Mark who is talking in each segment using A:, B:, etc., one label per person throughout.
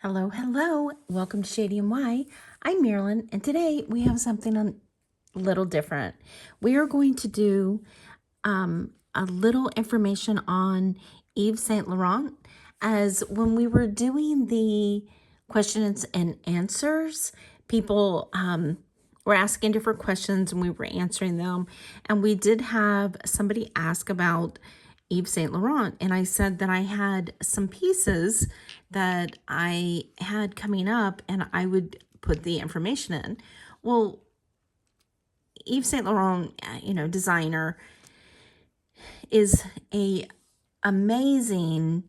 A: Hello, hello. Welcome to ShadyNY. I'm Marilyn, and today we have something a little different. We are going to do a little information on Yves Saint Laurent, as when we were doing the questions and answers, people were asking different questions and we were answering them. And we did have somebody ask about Yves Saint Laurent, and I said that I had some pieces that I had coming up and I would put the information in. Well, Yves Saint Laurent, designer, is a amazing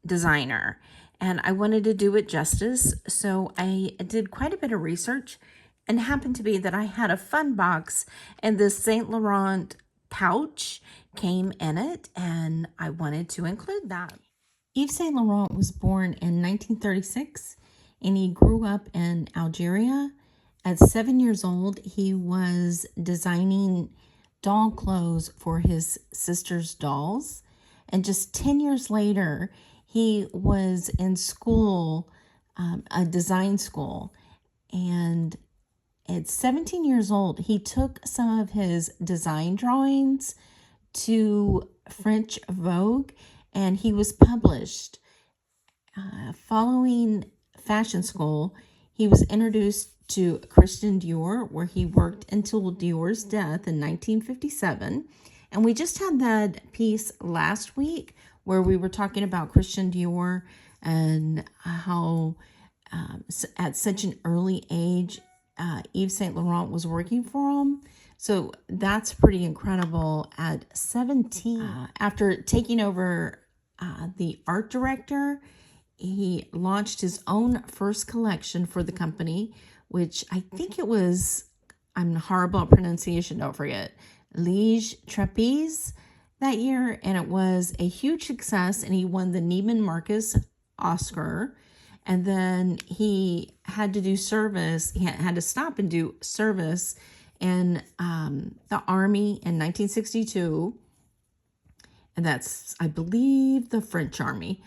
A: designer, and I wanted to do it justice, so I did quite a bit of research, and happened to be that I had a fun box and this Saint Laurent pouch came in it, and I wanted to include that. Yves Saint Laurent was born in 1936, and he grew up in Algeria. At 7 years old, he was designing doll clothes for his sister's dolls. And just 10 years later, he was in school, a design school. And at 17 years old, he took some of his design drawings to French Vogue, and he was published. Following fashion school, he was introduced to Christian Dior, where he worked until Dior's death in 1957. And we just had that piece last week where we were talking about Christian Dior and how at such an early age, Yves Saint Laurent was working for him. So that's pretty incredible. At 17, after taking over the art director, he launched his own first collection for the company, which I think it was, I'm horrible at pronunciation, don't forget, Liege Trapeze that year. And it was a huge success, and he won the Neiman Marcus Oscar. And then he had to do service. He had to stop and do service in the Army in 1962. And that's, I believe, the French Army.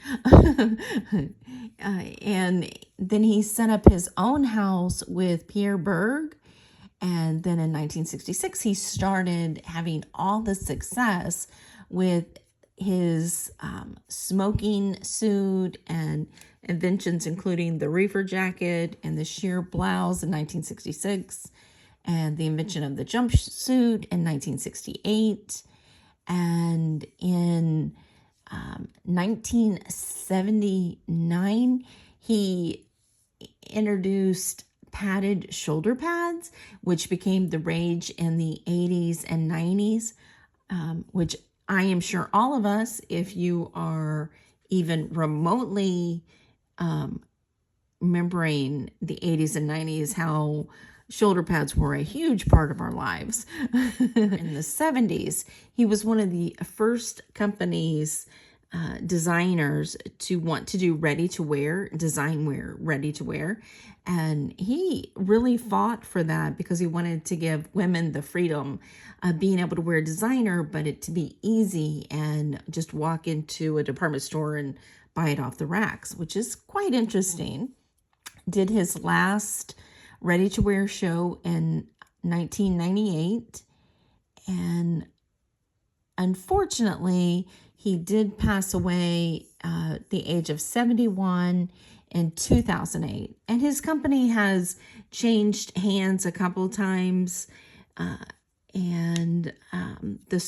A: And then he set up his own house with Pierre Berg. And then in 1966, he started having all the success with his smoking suit and inventions, including the reefer jacket and the sheer blouse in 1966, and the invention of the jumpsuit in 1968. And in 1979, he introduced padded shoulder pads, which became the rage in the 80s and 90s, which I am sure all of us, if you are even remotely remembering the 80s and 90s, how shoulder pads were a huge part of our lives. In the 70s, he was one of the first companies, designers, to want to do ready-to-wear, design wear, ready-to-wear. And he really fought for that because he wanted to give women the freedom of being able to wear designer, but it to be easy and just walk into a department store and buy it off the racks, which is quite interesting. Did his last ready-to-wear show in 1998, and unfortunately, he did pass away at the age of 71 in 2008. And his company has changed hands a couple of times, and the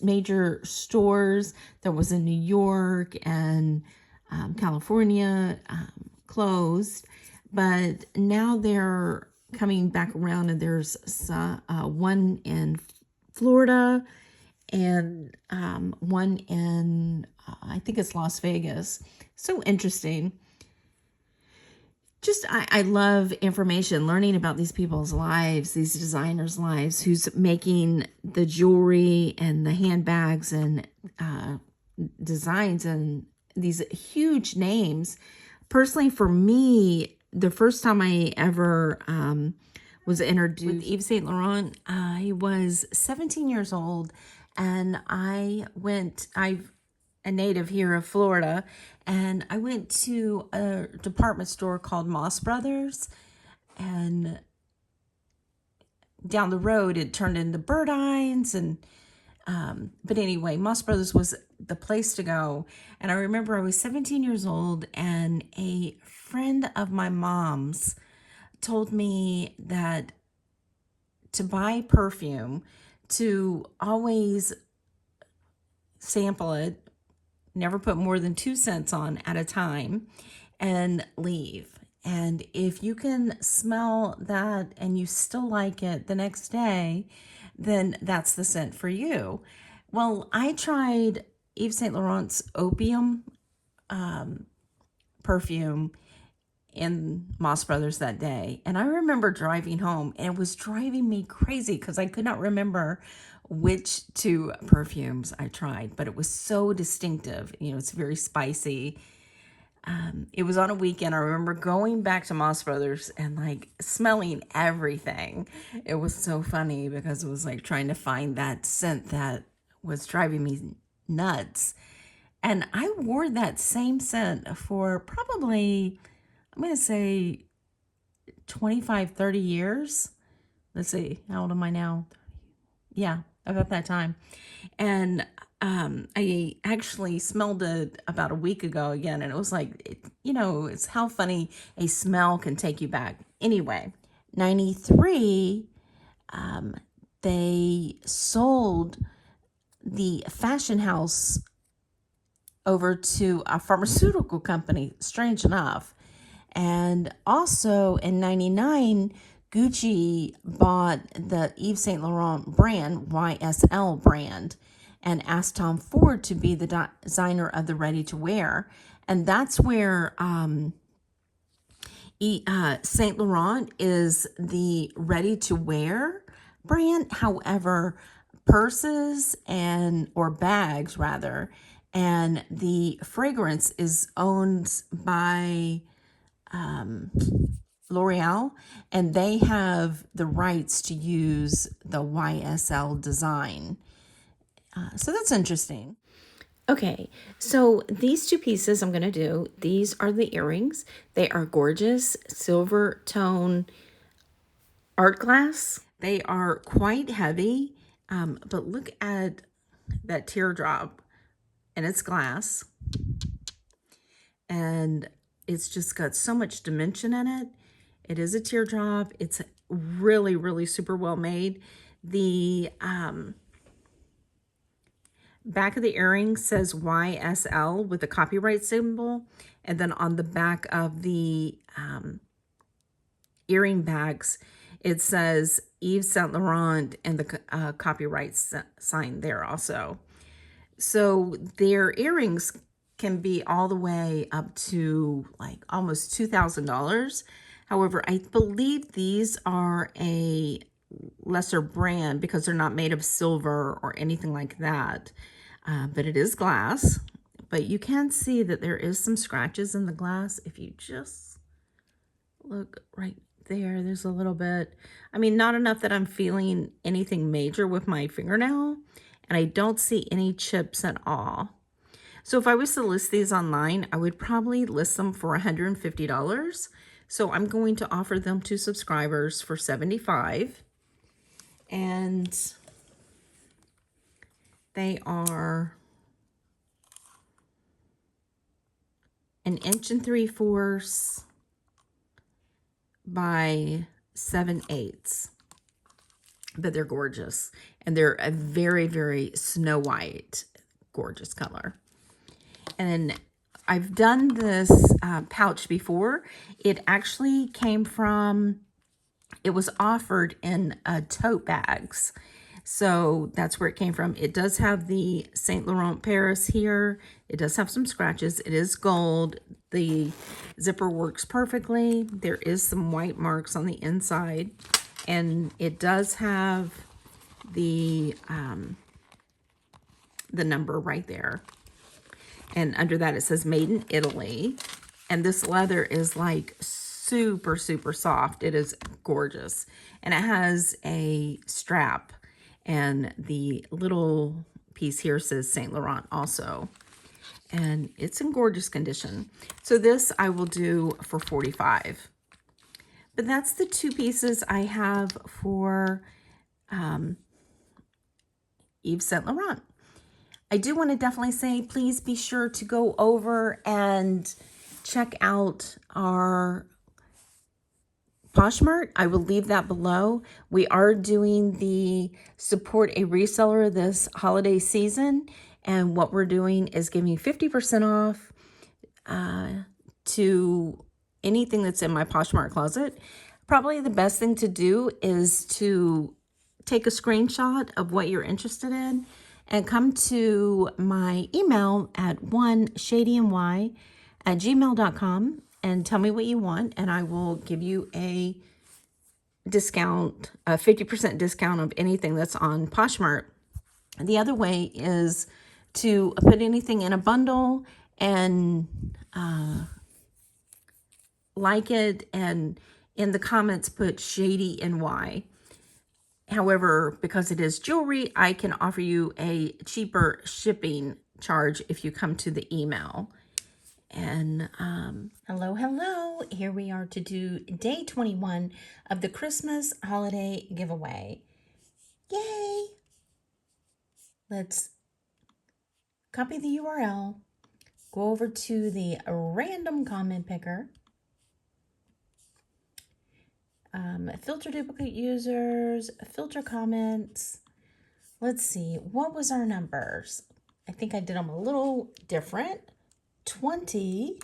A: major stores that was in New York and California closed. But now they're coming back around, and there's one in Florida and one in, I think it's Las Vegas. So interesting. Just, I love information, learning about these people's lives, these designers' lives, who's making the jewelry and the handbags and designs and these huge names. Personally, for me, the first time I ever was introduced with Yves Saint Laurent, I was 17 years old, and I a native here of Florida, and I went to a department store called Moss Brothers, and down the road it turned into Burdines, and but anyway, Moss Brothers was the place to go. And I remember I was 17 years old, and a friend of my mom's told me that to buy perfume, to always sample it, never put more than 2 cents on at a time, and leave. And if you can smell that and you still like it the next day, then that's the scent for you. Well, I tried Yves Saint Laurent's Opium perfume in Moss Brothers that day. And I remember driving home, and it was driving me crazy because I could not remember which two perfumes I tried, but it was so distinctive. You know, it's very spicy. It was on a weekend. I remember going back to Moss Brothers and like smelling everything. It was so funny because it was like trying to find that scent that was driving me nuts. And I wore that same scent for probably, I'm going to say 25, 30 years. Let's see, how old am I now? Yeah, about that time. And I actually smelled it about a week ago again, and it was like, you know, it's how funny a smell can take you back. Anyway, 93, they sold the fashion house over to a pharmaceutical company, strange enough. And also in 99, Gucci bought the Yves Saint Laurent brand, YSL brand, and asked Tom Ford to be the designer of the ready-to-wear. And that's where Saint Laurent is the ready-to-wear brand. However, purses or bags rather, and the fragrance is owned by L'Oreal, and they have the rights to use the YSL design. So that's interesting. Okay, so these two pieces I'm going to do, these are the earrings. They are gorgeous silver tone art glass. They are quite heavy, but look at that teardrop, and it's glass. And it's just got so much dimension in it. It is a teardrop. It's really, really super well made. The back of the earring says YSL with the copyright symbol. And then on the back of the earring bags, it says Yves Saint Laurent and the copyright sign there also. So their earrings can be all the way up to like almost $2,000. However, I believe these are a lesser brand because they're not made of silver or anything like that. But it is glass. But you can see that there is some scratches in the glass. If you just look right there, there's a little bit. I mean, not enough that I'm feeling anything major with my fingernail. And I don't see any chips at all. So if I was to list these online, I would probably list them for $150. So I'm going to offer them to subscribers for $75. And they are 1 3/4 inches by 7/8. But they're gorgeous. And they're a very, very snow white, gorgeous color. And I've done this pouch before. It actually came from, it was offered in tote bags. So that's where it came from. It does have the Saint Laurent Paris here. It does have some scratches. It is gold. The zipper works perfectly. There is some white marks on the inside. And it does have the number right there. And under that it says made in Italy. And this leather is like super, super soft. It is gorgeous. And it has a strap. And the little piece here says Saint Laurent also. and it's in gorgeous condition. So this I will do for $45. But that's the two pieces I have for Yves Saint Laurent. I do want to definitely say, please be sure to go over and check out our Poshmark. I will leave that below. We are doing the support a reseller this holiday season. And what we're doing is giving 50% off to anything that's in my Poshmark closet. Probably the best thing to do is to take a screenshot of what you're interested in and come to my email at ShadyNY@gmail.com and tell me what you want, and I will give you a discount, a 50% discount of anything that's on Poshmark. The other way is to put anything in a bundle and like it, and in the comments put ShadyNY. However, because it is jewelry, I can offer you a cheaper shipping charge if you come to the email. And hello. Here we are to do day 21 of the Christmas holiday giveaway. Yay! Let's copy the URL, go over to the random comment picker, filter duplicate users, filter comments. Let's see, what was our numbers? I think I did them a little different. 20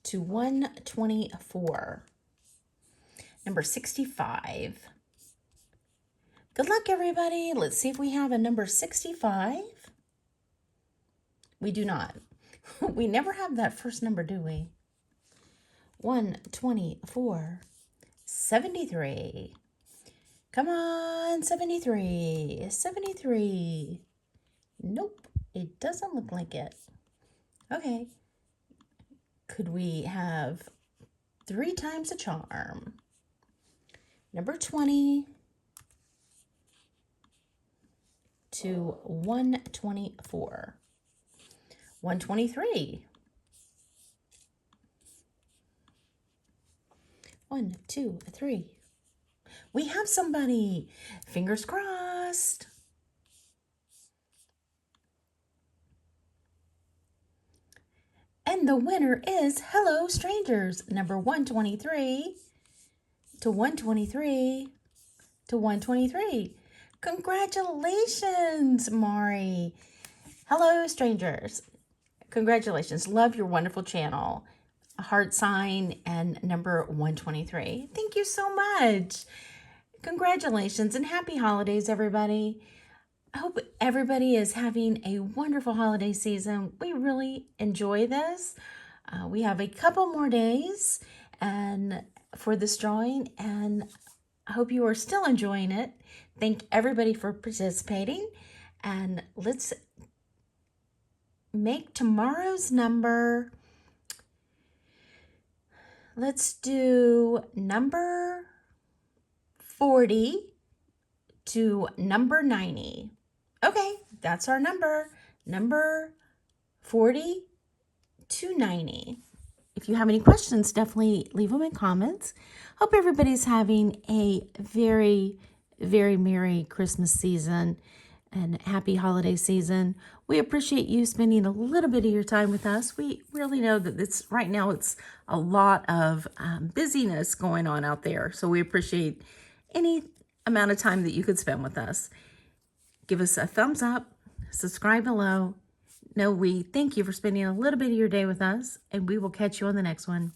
A: to 124. Number 65. Good luck, everybody. Let's see if we have a number 65. We do not. We never have that first number, do we? 124. 73. Come on, 73. 73. Nope, it doesn't look like it. Okay. Could we have 3 times a charm? Number 20 to 124. 123. 1, 2, 3. We have somebody. Fingers crossed. And the winner is Hello Strangers, number 123 to 123 to 123. Congratulations, Mari. Hello Strangers. Congratulations. Love your wonderful channel. A heart sign and number 123. Thank you so much. Congratulations and happy holidays, everybody. I hope everybody is having a wonderful holiday season. We really enjoy this. We have a couple more days and for this drawing, and I hope you are still enjoying it. Thank everybody for participating, and let's make tomorrow's number. Let's do number 40 to number 90. Okay, that's our number. Number 40 to 90. If you have any questions, definitely leave them in comments. Hope everybody's having a very, very Merry Christmas season and happy holiday season. We appreciate you spending a little bit of your time with us. We really know that right now it's a lot of busyness going on out there. So we appreciate any amount of time that you could spend with us. Give us a thumbs up, subscribe below. No, we thank you for spending a little bit of your day with us, and we will catch you on the next one.